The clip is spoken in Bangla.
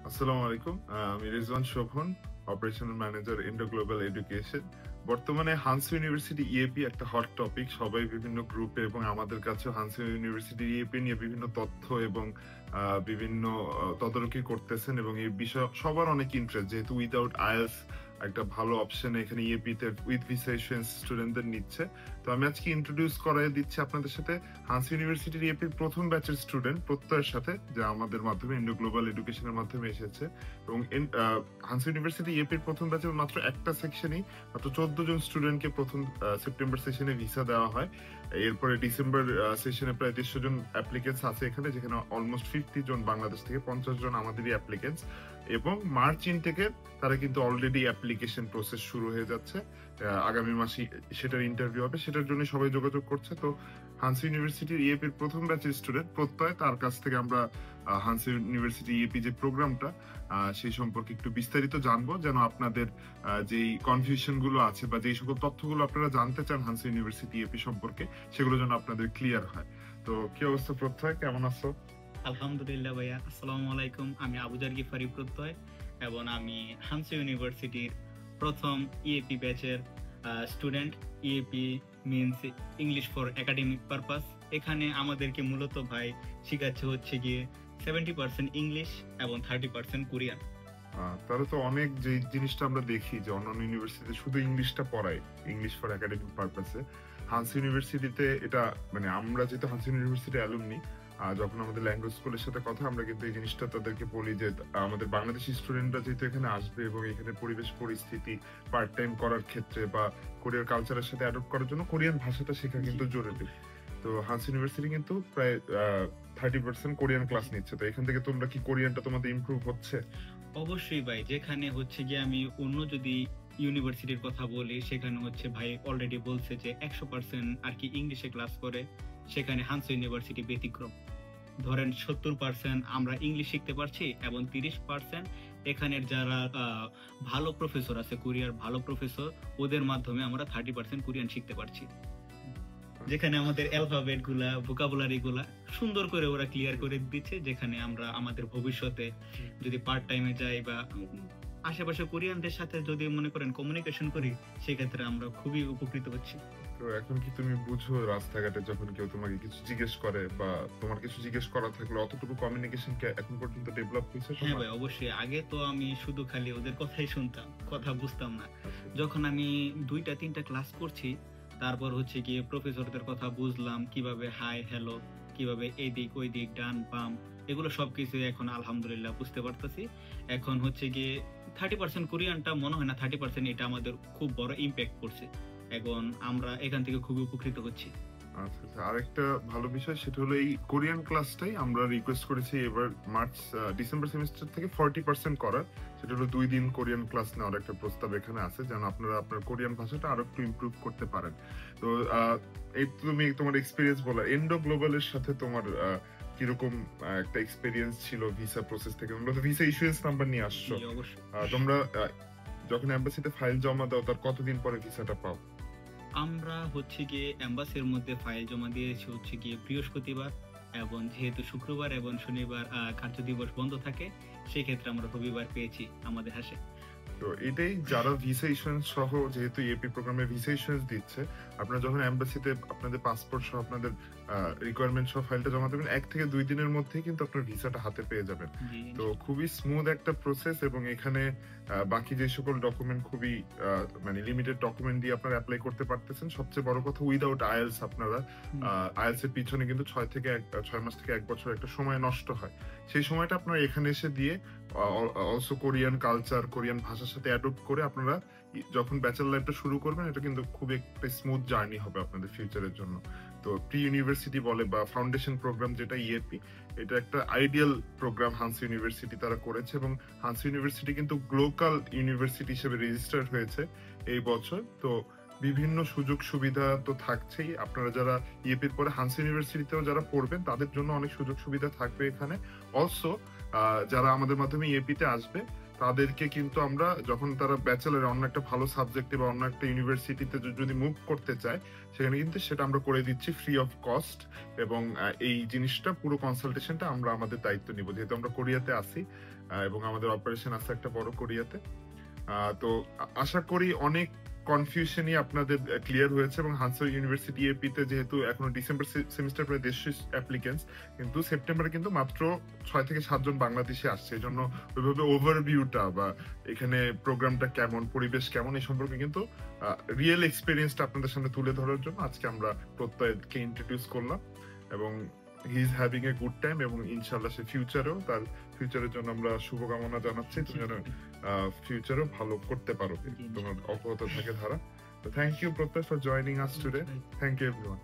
আসসালামু আলাইকুম। আমি Rizwan Shovon, operational manager Indo Global Education. বর্তমানে হানসু ইউনিভার্সিটি ইএপি একটা হট টপিক। সবাই বিভিন্ন গ্রুপে এবং আমাদের কাছে হানসু ইউনিভার্সিটি ইএপি নিয়ে বিভিন্ন তথ্য এবং বিভিন্ন তদারকি করতেছেন এবং এই বিষয়ে সবার অনেক ইন্টারেস্ট, যেহেতু উইদাউট আইএলটিএস একটা ভালো অপশন এখানে ইএপি তে উইথ ভিসা ইস্যুয়েন্স স্টুডেন্টদের নিচ্ছে। তো আমি আজকে ইন্ট্রোডিউস করাই দিচ্ছি আপনাদের সাথে হানসু ইউনিভার্সিটির ইএপির প্রথম ব্যাচের স্টুডেন্ট প্রত্যয়ের সাথে, যা আমাদের মাধ্যমে ইন্ডো গ্লোবাল এডুকেশনের মাধ্যমে এসেছে। এবং হানসু ইউনিভার্সিটি ইএপির প্রথম ব্যাচে মাত্র একটা সেকশনই মাত্র 14 জন স্টুডেন্টকে প্রথম সেপ্টেম্বর সেশনে ভিসা দেওয়া হয়। এরপরে ডিসেম্বর সেশনে প্রায় 150 জন অ্যাপ্লিকেন্টস আছে এখানে, যেখানে অলমোস্ট 50 জন বাংলাদেশ থেকে, 50 জন আমাদেরই অ্যাপ্লিকেন্টস। এবং মার্চ ইনটেকে তারা কিন্তু অলরেডি অ্যাপ্লিকেশন প্রসেস শুরু হয়ে যাচ্ছে। আগামী মাসে সেটার ইন্টারভিউ হবে, সেটার জন্য সবাই যোগাযোগ করছে। তো হানসু ইউনিভার্সিটির ইএপির প্রথম ব্যাচের স্টুডেন্ট প্রত্যয়, তার কাছ থেকে আমরা হানসু ইউনিভার্সিটি ইএপি যে প্রোগ্রামটা সেই সম্পর্কে একটু বিস্তারিত জানবো, যেন আপনাদের যেই কনফিউশন গুলো আছে বা যেই সকল তথ্যগুলো আপনারা জানতে চান হানসু ইউনিভার্সিটি ইএপি সম্পর্কে, সেগুলো যেন আপনাদের ক্লিয়ার হয়। তো কি অবস্থা প্রত্যয়, কেমন আছো? আলহামদুলিল্লাহ ভাইয়া, আসসালামু আলাইকুম। আমি আবুজার গিফারি প্রত্যয় এবং আমি হানসু ইউনিভার্সিটির প্রথম ইএপি ব্যাচের student. EAP means English for academic purpose. এখানে আমাদেরকে মূলত ভাই শিখাচ্ছে হচ্ছে গিয়ে 70% ইংলিশ এবং 30% কোরিয়ান। তাহলে তো অনেক যে জিনিসটা আমরা দেখি যে অন্যান্য ইউনিভার্সিটিতে শুধু ইংলিশটা পড়ায়, ইংলিশ ফর একাডেমিক পারপাসে, হানসু ইউনিভার্সিটিতে এটা মানে আমরা যেহেতু হানসু ইউনিভার্সিটি অ্যালুমনি, যখন আমাদের ল্যাঙ্গুয়েজ স্কুলের সাথে কথা, আমরা কিন্তু এই জিনিসটা তাদেরকে বলি যে আমাদের বাংলাদেশি স্টুডেন্টরা যেহেতু এখানে আসবে এবং এখানে পরিবেশ পরিস্থিতি পার্ট টাইম করার ক্ষেত্রে বা কোরিয়ার কালচারের সাথে অ্যাডপ্ট করার জন্য কোরিয়ান ভাষাটা শেখা কিন্তু জরুরি। তো হানসু ইউনিভার্সিটি কিন্তু প্রায় 30% কোরিয়ান ক্লাস নিচ্ছে। তো এখান থেকে তোমরা কি কোরিয়ানটা তোমাদের ইমপ্রুভ হচ্ছে? অবশ্যই ভাই, যেখানে হচ্ছে গিয়ে আমি অন্য যদি ইউনিভার্সিটির কথা বলি, সেখানে হচ্ছে ভাই অলরেডি বলছে যে 100% আর কি ইংলিশে ক্লাস করে, সেখানে হানসু ইউনিভার্সিটি ব্যতিক্রম। ধরেন 70% আমরা ইংলিশ শিখতে পারছি এবং 30% এখানের যারা ভালো প্রফেসর আছে, কোরিয়ার ভালো প্রফেসর, ওদের মাধ্যমে আমরা 30% কোরিয়ান শিখতে পারছি। যেখানে আমাদের অ্যালফাবেট গুলা, ভোকাবুলারি গুলা সুন্দর করে ওরা ক্লিয়ার করে দিচ্ছে, যেখানে আমরা আমাদের ভবিষ্যতে যদি পার্ট টাইমে যাই বা আশেপাশে কোরিয়ানদের সাথে যদি মনে করেন কমিউনিকেশন করি, সেক্ষেত্রে আমরা খুবই উপকৃত হচ্ছি। তো এখন কি তুমি বুঝো রাস্তাঘাটে যখন কেউ তোমাকে কিছু জিজ্ঞেস করে বা তোমার কিছু জিজ্ঞেস করা থাকলে অতটুকু কমিউনিকেশন কি এখন পর্যন্ত ডেভেলপ হয়েছে হ্যাঁ তোমার? ভাই, অবশ্যই। আগে তো আমি শুধু খালি ওদের কথাই শুনতাম, কথা বুঝতাম না। যখন আমি 2টা 3টা ক্লাস করছি, তারপর হচ্ছে গিয়ে প্রফেসরদের কথা বুঝলাম, কিভাবে হাই হ্যালো, কিভাবে এদিক ওই দিক ডান বাম, এগুলো সবকিছু এখন আলহামদুলিল্লাহ বুঝতে পারতেছি। এখন হচ্ছে গিয়ে 30% কোরিয়ানটা মনে হয় না 30% এটা আমাদের খুব বড় ইম্প্যাক্ট করছে। এখন আমরা এখান থেকে খুবই উপকৃত হচ্ছি। আচ্ছা আচ্ছা, আরেকটা ভালো বিষয় সেটা হলো এই কোরিয়ান ক্লাসটাই আমরা রিকোয়েস্ট করেছি এবার ডিসেম্বর সেমিস্টার থেকে 40% করার। সেটা হলো 2 দিন কোরিয়ান ক্লাস নেওয়ার একটা প্রস্তাব এখানে আছে, যেন আপনারা আপনার কোরিয়ান ভাষাটা আরো একটু ইমপ্রুভ করতে পারেন। তো এই তুমি তোমার এক্সপিরিয়েন্স বলো, ইন্ডো গ্লোবালের সাথে তোমার কিরকম একটা এক্সপিরিয়েন্স ছিল ভিসা প্রসেস থেকে? তোমরা তো ভিসা ইস্যুয়েন্স নাম্বার নিয়ে আসছো। অবশ্যই তোমরা যখন এম্বাসিতে ফাইল জমা দাও তার কতদিন পরে ভিসাটা পাও? আমরা হচ্ছে গিয়ে এম্বাসির মধ্যে ফাইল জমা দিয়েছি হচ্ছে গিয়ে বৃহস্পতিবার, এবং যেহেতু শুক্রবার এবং শনিবার কার্য দিবস বন্ধ থাকে, সেক্ষেত্রে আমরা রবিবার পেয়েছি আমাদের হাসে। তো এটাই, যারা ভিসা ইস্যুয়েন্স সহ, যেহেতু এপি প্রোগ্রামে ভিসা ইস্যুয়েন্স দিচ্ছে, আপনারা যখন এম্বাসিতে আপনাদের পাসপোর্ট সহ আপনাদের রিকোয়ারমেন্ট সহ ফাইলটা জমা দেবেন, 1 থেকে 2 দিনের মধ্যেই কিন্তু আপনার ভিসাটা হাতে পেয়ে যাবেন। তো খুবই স্মুথ একটা প্রসেস। এবং এখানে বাকি যে সকল ডকুমেন্ট খুবই মানে লিমিটেড ডকুমেন্ট দিয়ে আপনারা অ্যাপ্লাই করতে পারতেছেন। সবচেয়ে বড় কথা, উইদাউট আইএলটিএস আপনারা আইএলটিএস এর পিছনে কিন্তু 6 মাস থেকে 1 বছর একটা সময় নষ্ট হয়। সেই সময়টা আপনারা এখানে এসে দিয়ে অলসো কোরিয়ান কালচার, কোরিয়ান ভাষার সাথে অ্যাডপ্ট করে আপনারা যখন ব্যাচেলর লাইফটা শুরু করবেন, এটা কিন্তু খুব একটা স্মুথ জার্নি হবে আপনাদের ফিউচারের জন্য। তো প্রি ইউনিভার্সিটি বলে বা ফাউন্ডেশন প্রোগ্রাম যেটা ইএপি, এটা একটা আইডিয়াল প্রোগ্রাম হানসু ইউনিভার্সিটি তারা করেছে। এবং হানসু ইউনিভার্সিটি কিন্তু গ্লোকাল ইউনিভার্সিটি হিসেবে রেজিস্টার্ড হয়েছে এই বছর। তো বিভিন্ন সুযোগ সুবিধা তো থাকছেই। আপনারা যারা ইএপির পরে হানসু ইউনিভার্সিটিতেও যারা পড়বেন, তাদের জন্য অনেক সুযোগ সুবিধা থাকবে এখানে। অলসো যারা আমাদের মাধ্যমে ইএপি তে আসবে, তাদেরকে কিন্তু আমরা যখন তারা ব্যাচেলর অন্য একটা ভালো সাবজেক্টে বা অন্য একটা ইউনিভার্সিটিতে যদি মুভ করতে চায়, সেখানে কিন্তু সেটা আমরা করে দিচ্ছি ফ্রি অফ কস্ট। এবং এই জিনিসটা পুরো কনসালটেশনটা আমরা আমাদের দায়িত্ব নিব, যেহেতু আমরা কোরিয়াতে আছি এবং আমাদের অপারেশন আছে একটা বড় কোরিয়াতে। তো আশা করি অনেক কনফিউশনই আপনাদের ক্লিয়ার হয়েছে। এবং হানসো ইউনিভার্সিটি এপিতে যেহেতু এখনো ডিসেম্বর সেমিস্টার প্রায় 150 অ্যাপ্লিকেন্টস, কিন্তু সেপ্টেম্বরে কিন্তু মাত্র 6 থেকে 7 জন বাংলাদেশে আসছে। এই জন্য ওইভাবে ওভারভিউটা বা এখানে প্রোগ্রামটা কেমন, পরিবেশ কেমন, এই সম্পর্কে কিন্তু রিয়েল এক্সপিরিয়েন্সটা আপনাদের সামনে তুলে ধরার জন্য আজকে আমরা প্রত্যয়কে ইন্ট্রোডিউস করলাম। এবং he is having a good time, এবং ইনশাল্লাহ সে ফিউচারেও, তার ফিউচারের জন্য আমরা শুভকামনা জানাচ্ছি। তুমি যেন ফিউচারেও ভালো করতে পারো, তোমার অব্যাহত থাকে ধারা। Thank you Pratyay for joining us today. Thank you everyone.